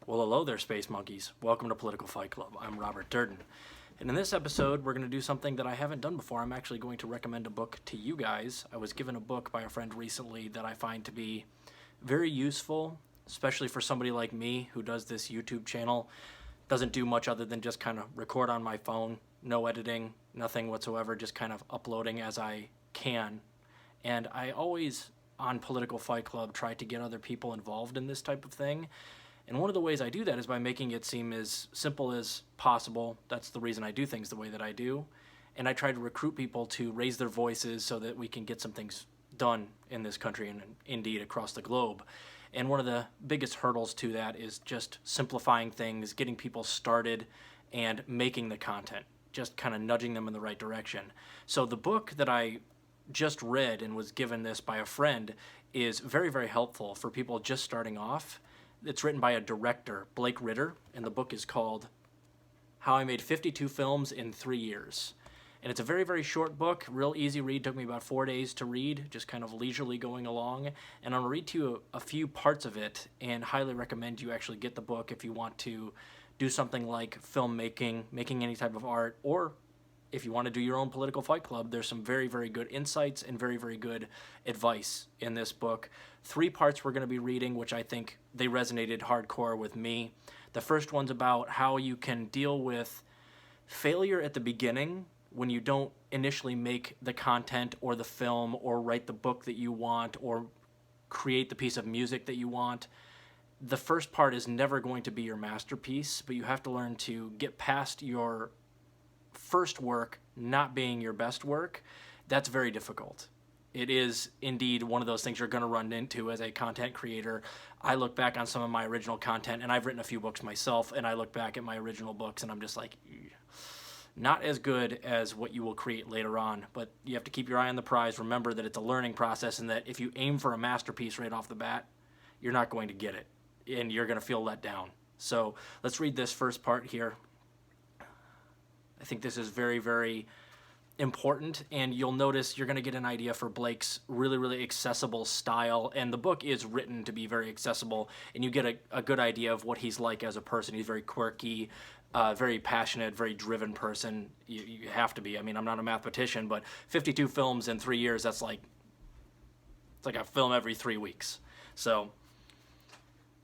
Well, hello there, Space Monkeys. Welcome to Political Fight Club. I'm Robert Durden. And in this episode, we're going to do something that I haven't done before. I'm actually going to recommend a book to you guys. I was given a book by a friend recently that I find to be very useful, especially for somebody like me who does this YouTube channel. Doesn't do much other than just kind of record on my phone, no editing, nothing whatsoever, just kind of uploading as I can. And I always, on Political Fight Club, try to get other people involved in this type of thing. And one of the ways I do that is by making it seem as simple as possible. That's the reason I do things the way that I do. And I try to recruit people to raise their voices so that we can get some things done in this country and indeed across the globe. And one of the biggest hurdles to that is just simplifying things, getting people started, and making the content, just kind of nudging them in the right direction. So the book that I just read and was given this by a friend is very, very helpful for people just starting off. It's written by a director, Blake Ritter, and the book is called How I Made 52 Films in 3 Years. And it's a very, very short book, real easy read. Took me about 4 days to read, just kind of leisurely going along. And I'm going to read to you a few parts of it and highly recommend you actually get the book if you want to do something like filmmaking, making any type of art, or if you want to do your own political fight club. There's some very, very good insights and very, very good advice in this book. 3 parts we're going to be reading, which I think they resonated hardcore with me. The first one's about how you can deal with failure at the beginning when you don't initially make the content or the film or write the book that you want or create the piece of music that you want. The first part is never going to be your masterpiece, but you have to learn to get past your first work not being your best work. That's very difficult. It is indeed one of those things you're going to run into as a content creator. I look back on some of my original content, and I've written a few books myself, and I look back at my original books, and I'm just like, not as good as what you will create later on. But you have to keep your eye on the prize. Remember that it's a learning process, and that if you aim for a masterpiece right off the bat, you're not going to get it, and you're going to feel let down. So let's read this first part here. I think this is very, very important, and you'll notice you're going to get an idea for Blake's really, really accessible style, and the book is written to be very accessible, and you get a good idea of what he's like as a person. He's very quirky, very passionate, very driven person. You have to be. I mean, I'm not a mathematician, but 52 films in 3 years, it's like a film every 3 weeks. So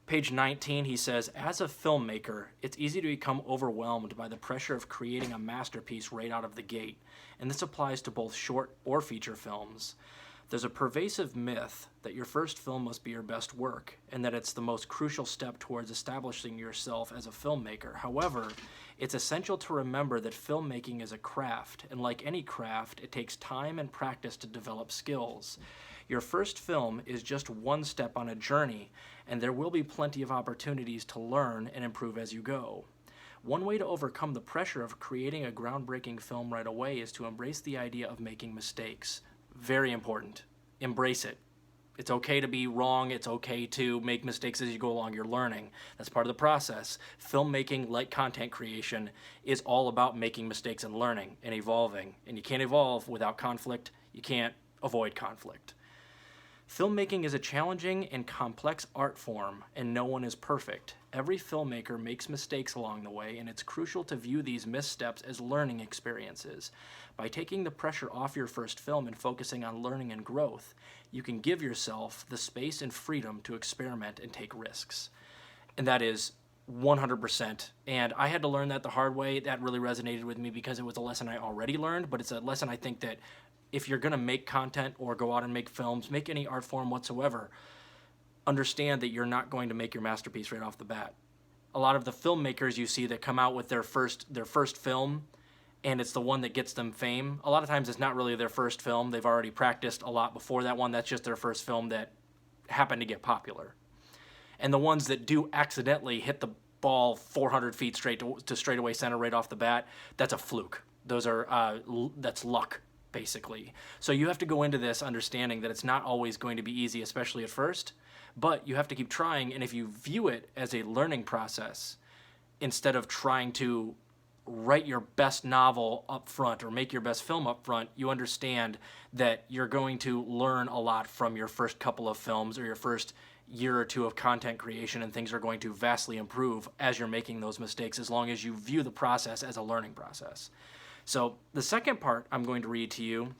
page 19, he says, as a filmmaker, it's easy to become overwhelmed by the pressure of creating a masterpiece right out of the gate, and this applies to both short or feature films. There's a pervasive myth that your first film must be your best work, and that it's the most crucial step towards establishing yourself as a filmmaker. However, it's essential to remember that filmmaking is a craft, and like any craft, it takes time and practice to develop skills. Your first film is just one step on a journey, and there will be plenty of opportunities to learn and improve as you go. One way to overcome the pressure of creating a groundbreaking film right away is to embrace the idea of making mistakes. Very important. Embrace it. It's okay to be wrong. It's okay to make mistakes as you go along. You're learning. That's part of the process. Filmmaking, like content creation, is all about making mistakes and learning and evolving. And you can't evolve without conflict. You can't avoid conflict. Filmmaking is a challenging and complex art form, and no one is perfect. Every filmmaker makes mistakes along the way, and it's crucial to view these missteps as learning experiences. By taking the pressure off your first film and focusing on learning and growth, you can give yourself the space and freedom to experiment and take risks. And that is 100%. And I had to learn that the hard way. That really resonated with me because it was a lesson I already learned, but it's a lesson I think that if you're going to make content or go out and make films, make any art form whatsoever, understand that you're not going to make your masterpiece right off the bat. A lot of the filmmakers you see that come out with their first film, and it's the one that gets them fame, a lot of times it's not really their first film. They've already practiced a lot before that one. That's just their first film that happened to get popular. And the ones that do accidentally hit the ball 400 feet straight to straightaway center right off the bat, that's a fluke. That's luck, basically. So you have to go into this understanding that it's not always going to be easy, especially at first, but you have to keep trying. And if you view it as a learning process, instead of trying to write your best novel up front or make your best film up front, you understand that you're going to learn a lot from your first couple of films or your first year or two of content creation, and things are going to vastly improve as you're making those mistakes, as long as you view the process as a learning process. So the second part I'm going to read to you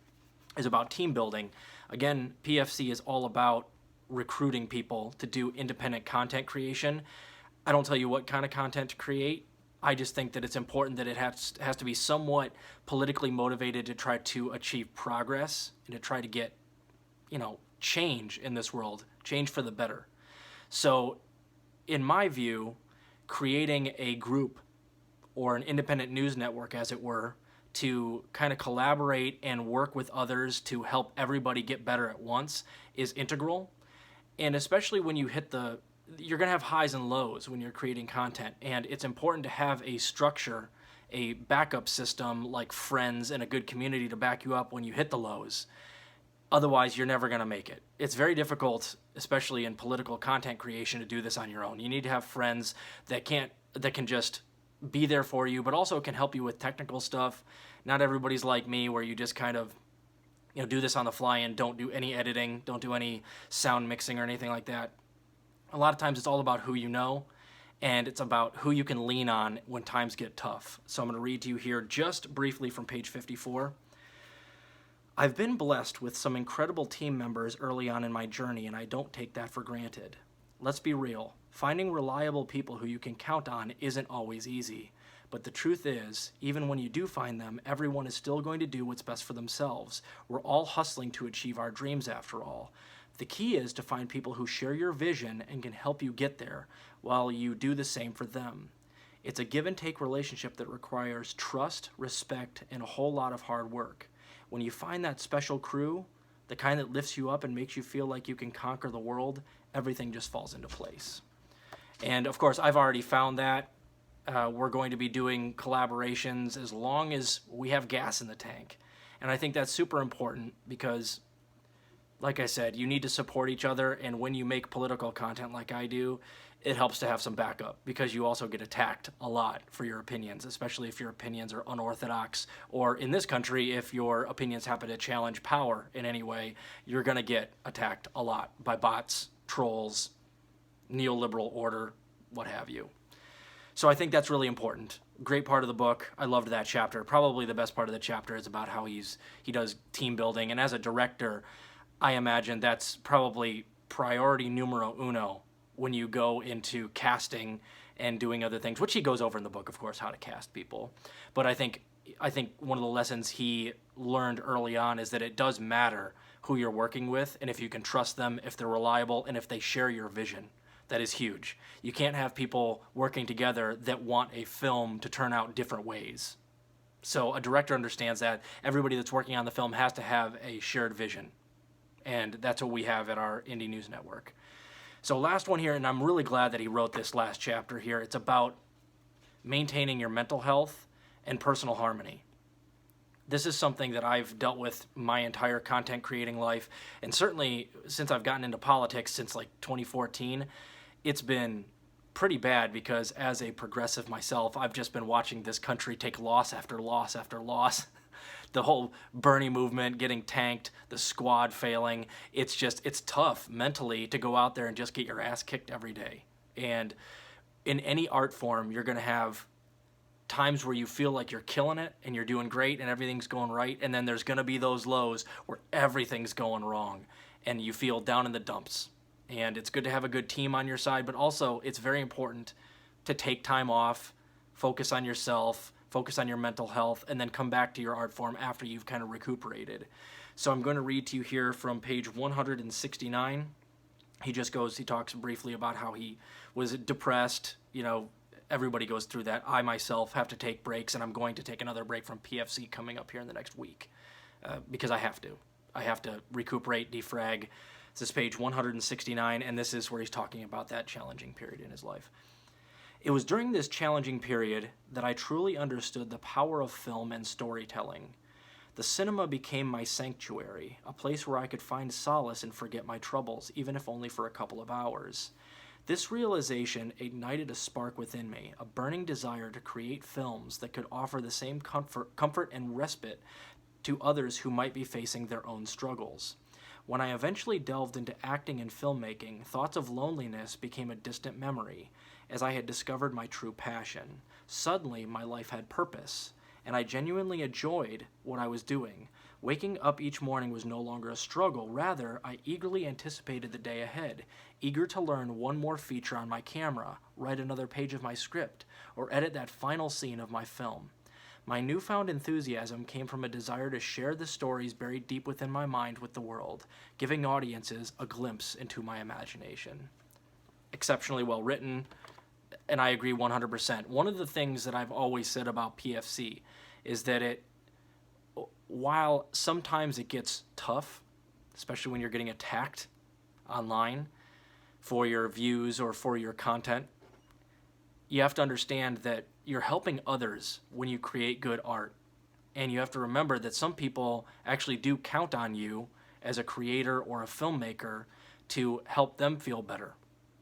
is about team building. Again, PFC is all about recruiting people to do independent content creation. I don't tell you what kind of content to create. I just think that it's important that it has to be somewhat politically motivated to try to achieve progress and to try to get, change in this world, change for the better. So, in my view, creating a group or an independent news network, as it were, to kind of collaborate and work with others to help everybody get better at once is integral. And especially when you hit you're going to have highs and lows when you're creating content. And it's important to have a structure, a backup system like friends and a good community to back you up when you hit the lows. Otherwise, you're never going to make it. It's very difficult, especially in political content creation, to do this on your own. You need to have friends that can just be there for you, but also can help you with technical stuff. Not everybody's like me, where you just kind of do this on the fly and don't do any editing, don't do any sound mixing or anything like that. A lot of times it's all about who you know, and it's about who you can lean on when times get tough. So I'm going to read to you here just briefly from page 54. I've been blessed with some incredible team members early on in my journey, and I don't take that for granted. Let's be real. Finding reliable people who you can count on isn't always easy. But the truth is, even when you do find them, everyone is still going to do what's best for themselves. We're all hustling to achieve our dreams after all. The key is to find people who share your vision and can help you get there, while you do the same for them. It's a give and take relationship that requires trust, respect, and a whole lot of hard work. When you find that special crew, the kind that lifts you up and makes you feel like you can conquer the world, everything just falls into place. And of course, I've already found that. We're going to be doing collaborations as long as we have gas in the tank. And I think that's super important because, like I said, you need to support each other. And when you make political content like I do, it helps to have some backup, because you also get attacked a lot for your opinions, especially if your opinions are unorthodox, or in this country, if your opinions happen to challenge power in any way, you're going to get attacked a lot by bots, trolls, neoliberal order, what have you. So I think that's really important. Great part of the book. I loved that chapter. Probably the best part of the chapter is about how he does team building. And as a director, I imagine that's probably priority numero uno when you go into casting and doing other things, which he goes over in the book, of course, how to cast people. But I think one of the lessons he learned early on is that it does matter who you're working with, and if you can trust them, if they're reliable, and if they share your vision. That is huge. You can't have people working together that want a film to turn out different ways. So a director understands that everybody that's working on the film has to have a shared vision. And that's what we have at our Indie News Network. So last one here, and I'm really glad that he wrote this last chapter here. It's about maintaining your mental health and personal harmony. This is something that I've dealt with my entire content creating life, and certainly since I've gotten into politics since like 2014, it's been pretty bad, because as a progressive myself, I've just been watching this country take loss after loss after loss. The whole Bernie movement getting tanked, the squad failing. It's tough mentally to go out there and just get your ass kicked every day. And in any art form, you're going to have times where you feel like you're killing it and you're doing great and everything's going right. And then there's going to be those lows where everything's going wrong and you feel down in the dumps. And it's good to have a good team on your side, but also it's very important to take time off, focus on yourself, focus on your mental health, and then come back to your art form after you've kind of recuperated. So I'm going to read to you here from page 169. He talks briefly about how he was depressed. Everybody goes through that. I myself have to take breaks, and I'm going to take another break from PFC coming up here in the next week because I have to. I have to recuperate, defrag. This is page 169, and this is where he's talking about that challenging period in his life. It was during this challenging period that I truly understood the power of film and storytelling. The cinema became my sanctuary, a place where I could find solace and forget my troubles, even if only for a couple of hours. This realization ignited a spark within me, a burning desire to create films that could offer the same comfort and respite to others who might be facing their own struggles. When I eventually delved into acting and filmmaking, thoughts of loneliness became a distant memory, as I had discovered my true passion. Suddenly, my life had purpose, and I genuinely enjoyed what I was doing. Waking up each morning was no longer a struggle. Rather, I eagerly anticipated the day ahead, eager to learn one more feature on my camera, write another page of my script, or edit that final scene of my film. My newfound enthusiasm came from a desire to share the stories buried deep within my mind with the world, giving audiences a glimpse into my imagination. Exceptionally well written, and I agree 100%. One of the things that I've always said about PFC is that while sometimes it gets tough, especially when you're getting attacked online for your views or for your content, you have to understand that you're helping others when you create good art. And you have to remember that some people actually do count on you as a creator or a filmmaker to help them feel better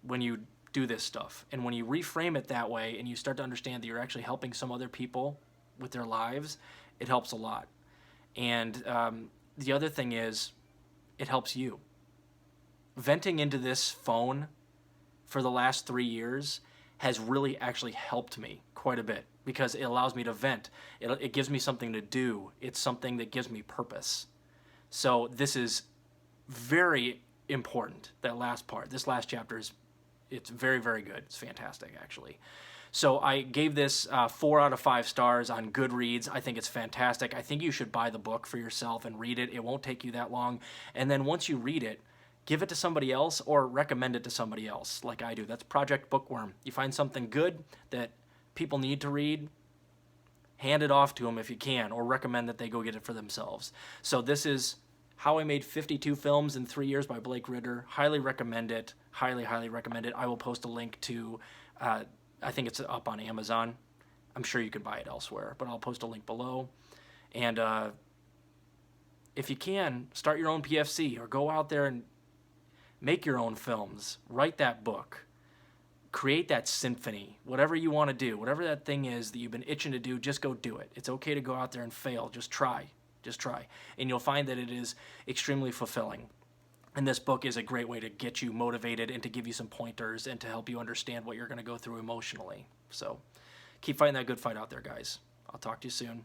when you do this stuff. And when you reframe it that way and you start to understand that you're actually helping some other people with their lives, it helps a lot. And the other thing is, it helps you. Venting into this phone for the last 3 years has really actually helped me quite a bit because it allows me to vent. It gives me something to do. It's something that gives me purpose. So this is very important, that last part. This last chapter it's very, very good. It's fantastic, actually. So I gave this 4 out of 5 stars on Goodreads. I think it's fantastic. I think you should buy the book for yourself and read it. It won't take you that long. And then once you read it, give it to somebody else or recommend it to somebody else like I do. That's Project Bookworm. You find something good that people need to read, hand it off to them if you can, or recommend that they go get it for themselves. So this is How I Made 52 Films in 3 Years by Blake Ritter. Highly recommend it. Highly, highly recommend it. I will post a link to, I think it's up on Amazon. I'm sure you can buy it elsewhere, but I'll post a link below. And if you can, start your own PFC or go out there and make your own films. Write that book. Create that symphony. Whatever you want to do, whatever that thing is that you've been itching to do, just go do it. It's okay to go out there and fail. Just try. Just try. And you'll find that it is extremely fulfilling. And this book is a great way to get you motivated and to give you some pointers and to help you understand what you're going to go through emotionally. So keep fighting that good fight out there, guys. I'll talk to you soon.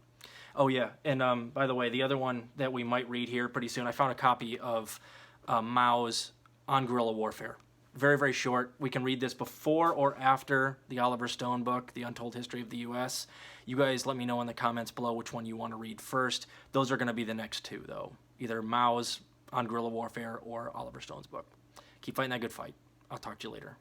Oh, yeah. And by the way, the other one that we might read here pretty soon, I found a copy of Mao's On Guerrilla Warfare. Very, very short. We can read this before or after the Oliver Stone book, The Untold History of the U.S. You guys let me know in the comments below which one you want to read first. Those are going to be the next two, though. Either Mao's On Guerrilla Warfare or Oliver Stone's book. Keep fighting that good fight. I'll talk to you later.